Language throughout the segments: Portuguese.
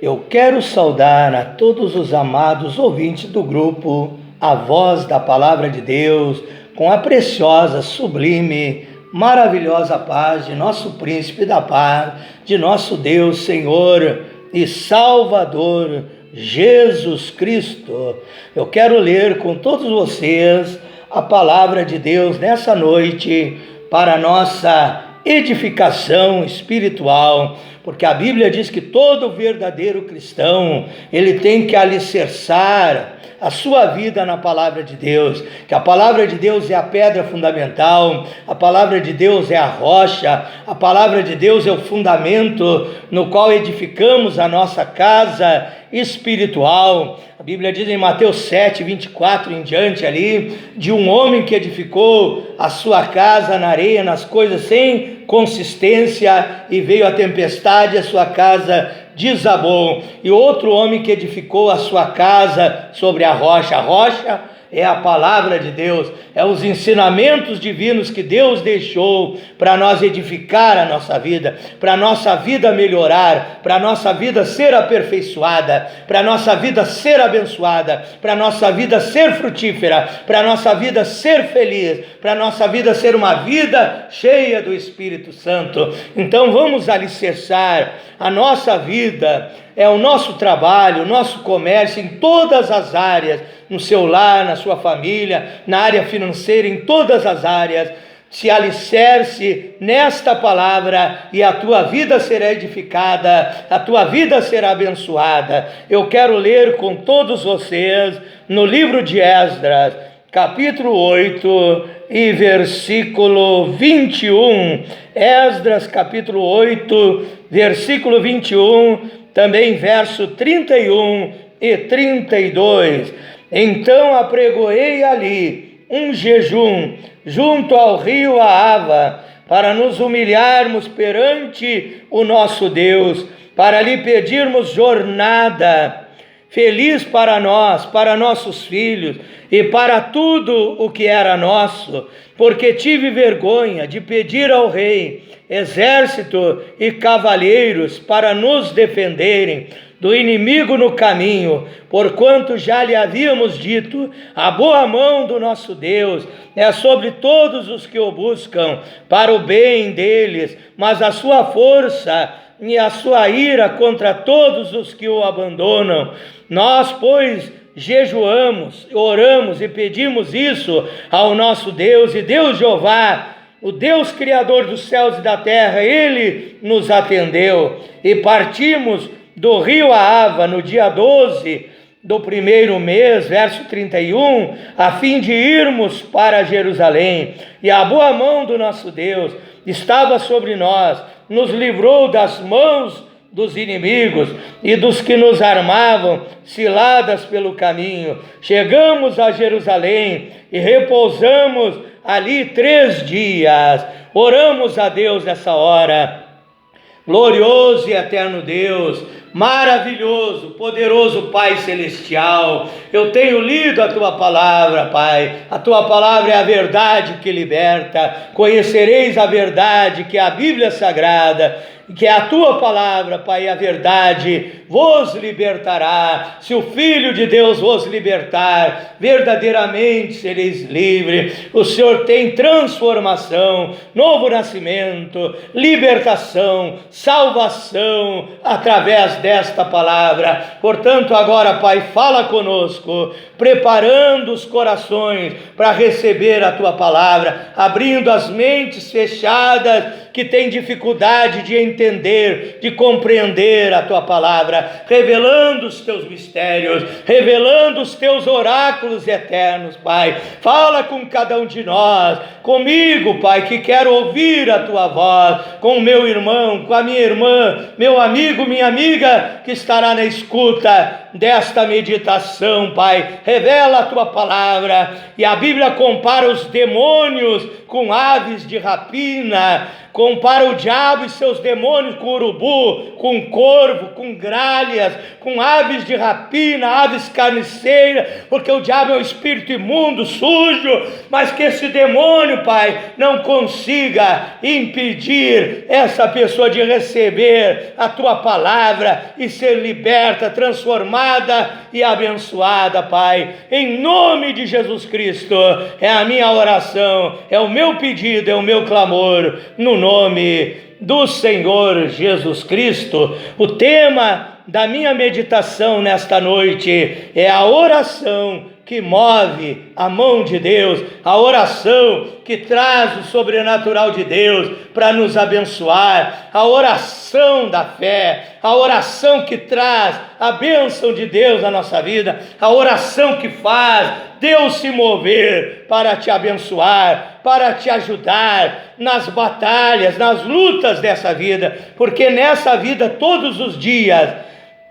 Eu quero saudar a todos os amados ouvintes do grupo A Voz da Palavra de Deus, com a preciosa, sublime, maravilhosa paz de nosso Príncipe da Paz, de nosso Deus, Senhor e Salvador, Jesus Cristo. Eu quero ler com todos vocês a Palavra de Deus nessa noite para a nossa edificação espiritual, porque a Bíblia diz que todo verdadeiro cristão, ele tem que alicerçar a sua vida na palavra de Deus, que a palavra de Deus é a pedra fundamental, a palavra de Deus é a rocha, a palavra de Deus é o fundamento no qual edificamos a nossa casa espiritual. A Bíblia diz em Mateus 7, 24 em diante ali, de um homem que edificou a sua casa na areia, nas coisas sem consistência, e veio a tempestade, a sua casa desabou. E outro homem que edificou a sua casa sobre a rocha. A rocha é a palavra de Deus, é os ensinamentos divinos que Deus deixou para nós edificar a nossa vida, para a nossa vida melhorar, para a nossa vida ser aperfeiçoada, para a nossa vida ser abençoada, para a nossa vida ser frutífera, para a nossa vida ser feliz, para a nossa vida ser uma vida cheia do Espírito Santo. Então vamos alicerçar a nossa vida, é o nosso trabalho, o nosso comércio, em todas as áreas, no seu lar, na sua família, na área financeira, em todas as áreas. Se alicerce nesta palavra e a tua vida será edificada, a tua vida será abençoada. Eu quero ler com todos vocês no livro de Esdras, capítulo 8 e versículo 21. Esdras, capítulo 8, versículo 21, também verso 31 e 32. Então apregoei ali um jejum junto ao rio Ahava, para nos humilharmos perante o nosso Deus, para lhe pedirmos jornada feliz para nós, para nossos filhos e para tudo o que era nosso, porque tive vergonha de pedir ao rei exército e cavaleiros para nos defenderem do inimigo no caminho, porquanto já lhe havíamos dito: a boa mão do nosso Deus é sobre todos os que o buscam, para o bem deles, mas a sua força e a sua ira contra todos os que o abandonam. Nós, pois, jejuamos, oramos e pedimos isso ao nosso Deus, e Deus Jeová, o Deus Criador dos céus e da terra, Ele nos atendeu, e partimos do rio Ahava no dia 12 do primeiro mês, verso 31, a fim de irmos para Jerusalém. E a boa mão do nosso Deus estava sobre nós, nos livrou das mãos dos inimigos e dos que nos armavam ciladas pelo caminho. Chegamos a Jerusalém e repousamos ali 3 dias. Oramos a Deus nessa hora. Glorioso e eterno Deus, maravilhoso, poderoso Pai Celestial, eu tenho lido a Tua palavra, Pai. A Tua palavra é a verdade que liberta. Conhecereis a verdade, que é a Bíblia Sagrada, que é a Tua palavra, Pai, a verdade vos libertará. Se o Filho de Deus vos libertar, verdadeiramente sereis livres. O Senhor tem transformação, novo nascimento, libertação, salvação através desta palavra. Portanto, agora, Pai, fala conosco, preparando os corações para receber a Tua palavra, abrindo as mentes fechadas que têm dificuldade de entender, de compreender a Tua palavra, revelando os Teus mistérios, revelando os Teus oráculos eternos, Pai. Fala com cada um de nós, comigo, Pai, que quero ouvir a Tua voz, com o meu irmão, com a minha irmã, meu amigo, minha amiga, que estará na escuta desta meditação, Pai. Revela a Tua palavra, e a Bíblia compara os demônios com aves de rapina, com compara o diabo e seus demônios com urubu, com corvo, com gralhas, com aves de rapina, aves carniceiras, porque o diabo é um espírito imundo, sujo, mas que esse demônio, Pai, não consiga impedir essa pessoa de receber a Tua palavra e ser liberta, transformada e abençoada, Pai, em nome de Jesus Cristo. É a minha oração, é o meu pedido, é o meu clamor, no nome do Senhor Jesus Cristo. O tema da minha meditação nesta noite é a oração que move a mão de Deus, a oração que traz o sobrenatural de Deus para nos abençoar, a oração da fé, a oração que traz a bênção de Deus na nossa vida, a oração que faz Deus se mover para te abençoar, para te ajudar nas batalhas, nas lutas dessa vida, porque nessa vida todos os dias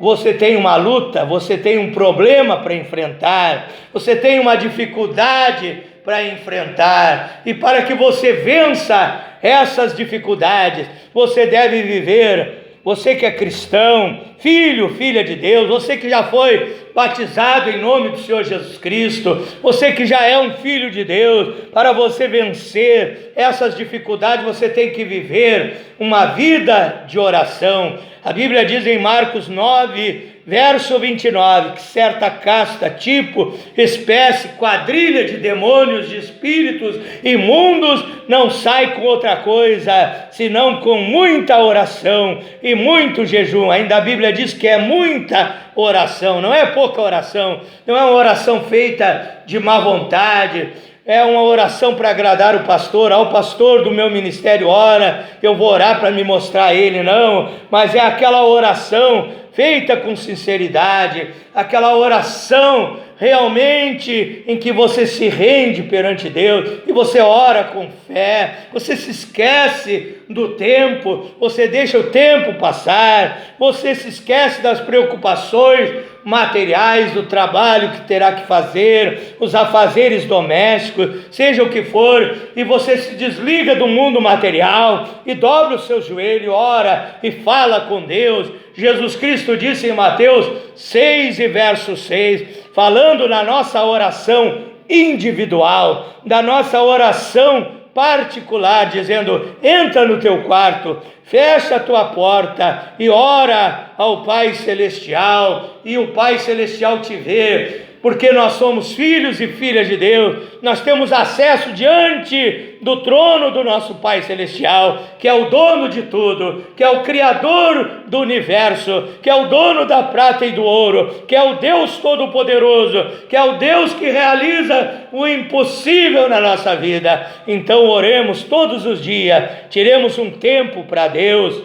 você tem uma luta, você tem um problema para enfrentar, você tem uma dificuldade para enfrentar, e para que você vença essas dificuldades, você deve viver, você que é cristão, filho, filha de Deus, você que já foi batizado em nome do Senhor Jesus Cristo, você que já é um filho de Deus, para você vencer essas dificuldades, você tem que viver uma vida de oração. A Bíblia diz em Marcos 9, verso 29, que certa casta, tipo, espécie, quadrilha de demônios, de espíritos imundos, não sai com outra coisa, senão com muita oração e muito jejum. Ainda a Bíblia diz que é muita oração, não é pouca oração, não é uma oração feita de má vontade, é uma oração para agradar o pastor, ao pastor do meu ministério ora, eu vou orar para me mostrar a ele, não, mas é aquela oração feita com sinceridade, aquela oração realmente em que você se rende perante Deus, e você ora com fé, você se esquece do tempo, você deixa o tempo passar, você se esquece das preocupações materiais, do trabalho que terá que fazer, os afazeres domésticos, seja o que for, e você se desliga do mundo material, e dobra o seu joelho, ora e fala com Deus. Jesus Cristo disse em Mateus 6 e verso 6, falando na nossa oração individual, da nossa oração particular, dizendo: entra no teu quarto, fecha a tua porta e ora ao Pai Celestial, e o Pai Celestial te vê, porque nós somos filhos e filhas de Deus, nós temos acesso diante do trono do nosso Pai Celestial, que é o dono de tudo, que é o Criador do universo, que é o dono da prata e do ouro, que é o Deus Todo-Poderoso, que é o Deus que realiza o impossível na nossa vida. Então oremos todos os dias, tiremos um tempo para Deus.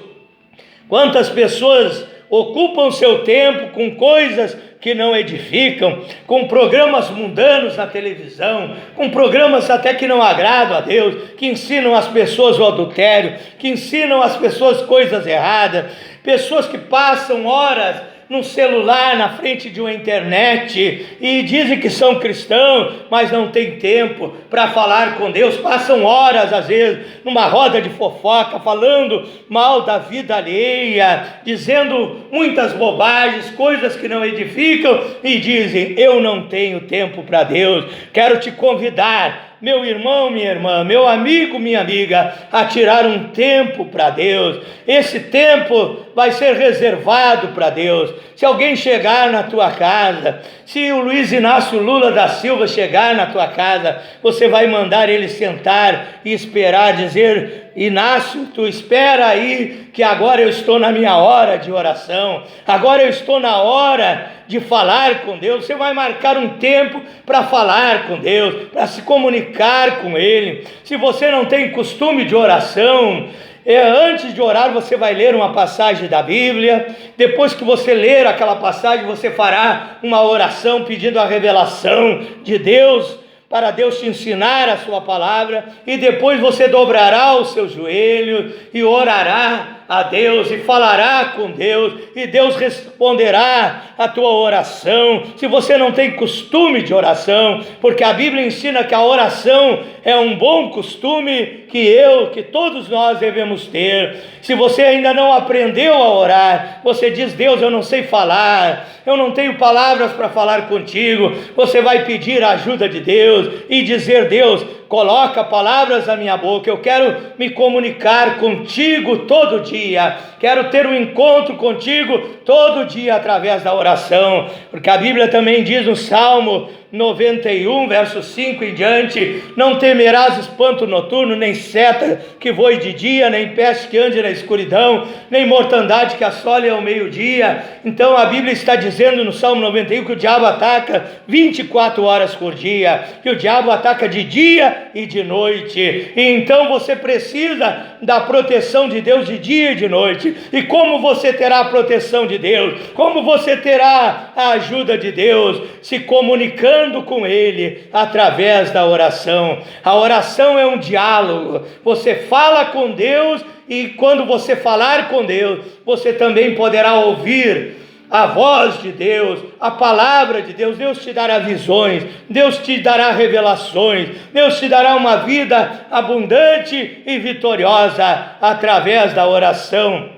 Quantas pessoas ocupam seu tempo com coisas que não edificam, com programas mundanos na televisão, com programas até que não agradam a Deus, que ensinam as pessoas o adultério, que ensinam as pessoas coisas erradas, pessoas que passam horas no celular, na frente de uma internet, e dizem que são cristãos, mas não tem tempo para falar com Deus, passam horas às vezes numa roda de fofoca, falando mal da vida alheia, dizendo muitas bobagens, coisas que não edificam, e dizem: eu não tenho tempo para Deus. Quero te convidar, meu irmão, minha irmã, meu amigo, minha amiga, a tirar um tempo para Deus. Esse tempo vai ser reservado para Deus. Se alguém chegar na tua casa, se o Luiz Inácio Lula da Silva chegar na tua casa, você vai mandar ele sentar e esperar, dizer: Inácio, tu espera aí, que agora eu estou na minha hora de oração, agora eu estou na hora de falar com Deus. Você vai marcar um tempo para falar com Deus, para se comunicar com Ele. Se você não tem costume de oração, antes de orar você vai ler uma passagem da Bíblia. Depois que você ler aquela passagem, você fará uma oração pedindo a revelação de Deus, para Deus te ensinar a sua palavra, e depois você dobrará o seu joelho e orará a Deus e falará com Deus, e Deus responderá a tua oração. Se você não tem costume de oração, porque a Bíblia ensina que a oração é um bom costume que todos nós devemos ter. Se você ainda não aprendeu a orar, você diz: Deus, eu não sei falar, eu não tenho palavras para falar contigo. Você vai pedir a ajuda de Deus e dizer: Deus, coloca palavras na minha boca, eu quero me comunicar contigo todo dia, quero ter um encontro contigo todo dia através da oração, porque a Bíblia também diz no Salmo 91, verso 5 em diante: não temerás espanto noturno, nem seta que voe de dia, nem peste que ande na escuridão, nem mortandade que assole ao meio-dia. Então a Bíblia está dizendo no Salmo 91 que o diabo ataca 24 horas por dia, que o diabo ataca de dia e de noite, e então você precisa da proteção de Deus de dia e de noite. E como você terá a proteção de Deus? Como você terá a ajuda de Deus? Se comunicando com Ele através da oração. A oração é um diálogo, você fala com Deus, e quando você falar com Deus, você também poderá ouvir a voz de Deus, a palavra de Deus. Deus te dará visões, Deus te dará revelações, Deus te dará uma vida abundante e vitoriosa através da oração.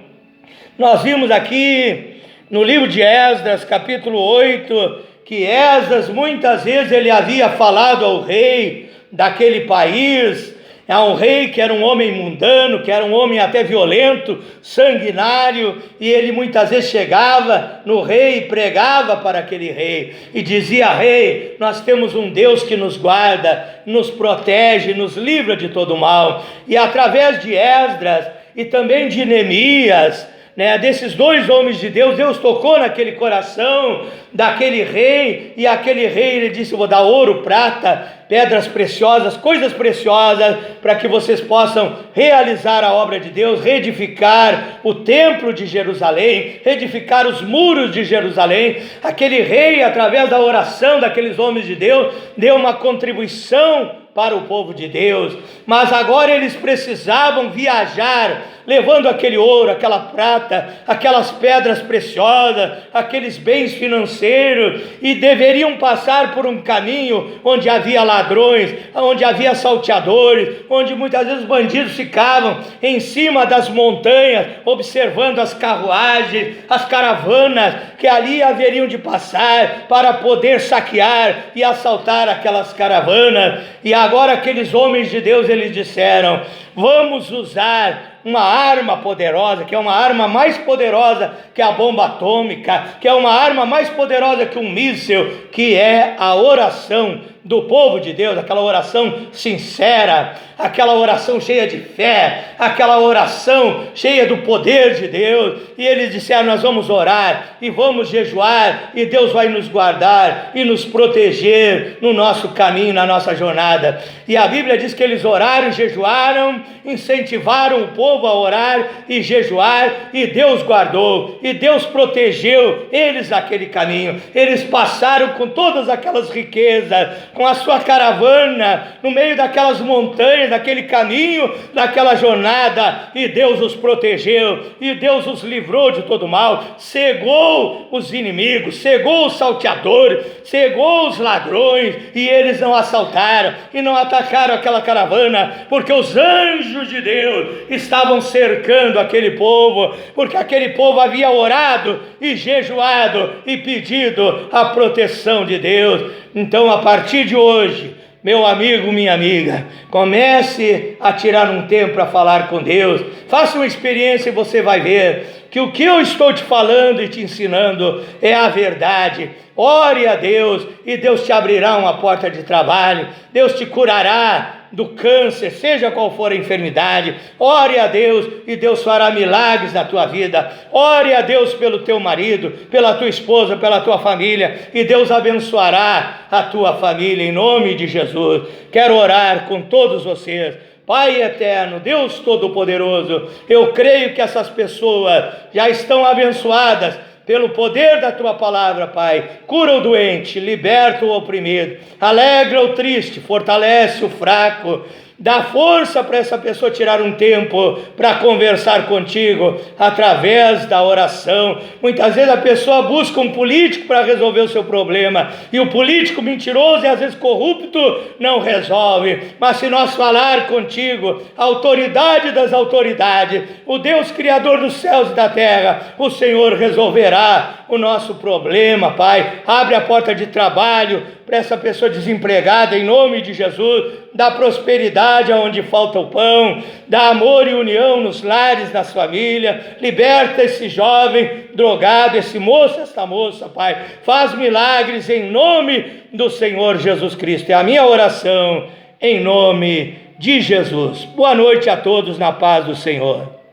Nós vimos aqui no livro de Esdras, capítulo 8, que Esdras muitas vezes ele havia falado ao rei daquele país, a um rei que era um homem mundano, que era um homem até violento, sanguinário, e ele muitas vezes chegava no rei e pregava para aquele rei, e dizia: rei, nós temos um Deus que nos guarda, nos protege, nos livra de todo mal. E através de Esdras e também de Neemias, desses dois homens de Deus, Deus tocou naquele coração daquele rei, e aquele rei ele disse: vou dar ouro, prata, pedras preciosas, coisas preciosas, para que vocês possam realizar a obra de Deus, reedificar o templo de Jerusalém, reedificar os muros de Jerusalém. Aquele rei, através da oração daqueles homens de Deus, deu uma contribuição para o povo de Deus. Mas agora eles precisavam viajar, levando aquele ouro, aquela prata, aquelas pedras preciosas, aqueles bens financeiros, e deveriam passar por um caminho onde havia ladrões, onde havia salteadores, onde muitas vezes os bandidos ficavam em cima das montanhas, observando as carruagens, as caravanas que ali haveriam de passar para poder saquear e assaltar aquelas caravanas. E agora aqueles homens de Deus, eles disseram: vamos usar uma arma poderosa, que é uma arma mais poderosa que a bomba atômica, que é uma arma mais poderosa que um míssil, que é a oração do povo de Deus, aquela oração sincera, aquela oração cheia de fé, aquela oração cheia do poder de Deus. E eles disseram: nós vamos orar e vamos jejuar, e Deus vai nos guardar e nos proteger no nosso caminho, na nossa jornada. E a Bíblia diz que eles oraram e jejuaram, incentivaram o povo a orar e jejuar, e Deus guardou, e Deus protegeu eles naquele caminho. Eles passaram com todas aquelas riquezas, com a sua caravana, no meio daquelas montanhas, daquele caminho, daquela jornada, e Deus os protegeu, e Deus os livrou de todo mal, cegou os inimigos, cegou os salteadores, cegou os ladrões, e eles não assaltaram e não atacaram aquela caravana, porque os anjos de Deus estavam cercando aquele povo, porque aquele povo havia orado e jejuado e pedido a proteção de Deus. Então, a partir de hoje, meu amigo, minha amiga, comece a tirar um tempo para falar com Deus. Faça uma experiência e você vai ver que o que eu estou te falando e te ensinando é a verdade. Ore a Deus e Deus te abrirá uma porta de trabalho. Deus te curará do câncer, seja qual for a enfermidade. Ore a Deus e Deus fará milagres na tua vida. Ore a Deus pelo teu marido, pela tua esposa, pela tua família, e Deus abençoará a tua família em nome de Jesus. Quero orar com todos vocês. Pai eterno, Deus Todo-Poderoso, eu creio que essas pessoas já estão abençoadas pelo poder da tua palavra, Pai. Cura o doente, liberta o oprimido, alegra o triste, fortalece o fraco. Dá força para essa pessoa tirar um tempo para conversar contigo através da oração. Muitas vezes a pessoa busca um político para resolver o seu problema, e o político mentiroso e às vezes corrupto não resolve. Mas se nós falar contigo, a autoridade das autoridades, o Deus Criador dos céus e da terra, o Senhor resolverá o nosso problema, Pai. Abre a porta de trabalho para essa pessoa desempregada, em nome de Jesus. Dá prosperidade aonde falta o pão, dá amor e união nos lares, nas famílias. Liberta esse jovem drogado, esse moço, esta moça, Pai. Faz milagres em nome do Senhor Jesus Cristo. É a minha oração em nome de Jesus. Boa noite a todos, na paz do Senhor.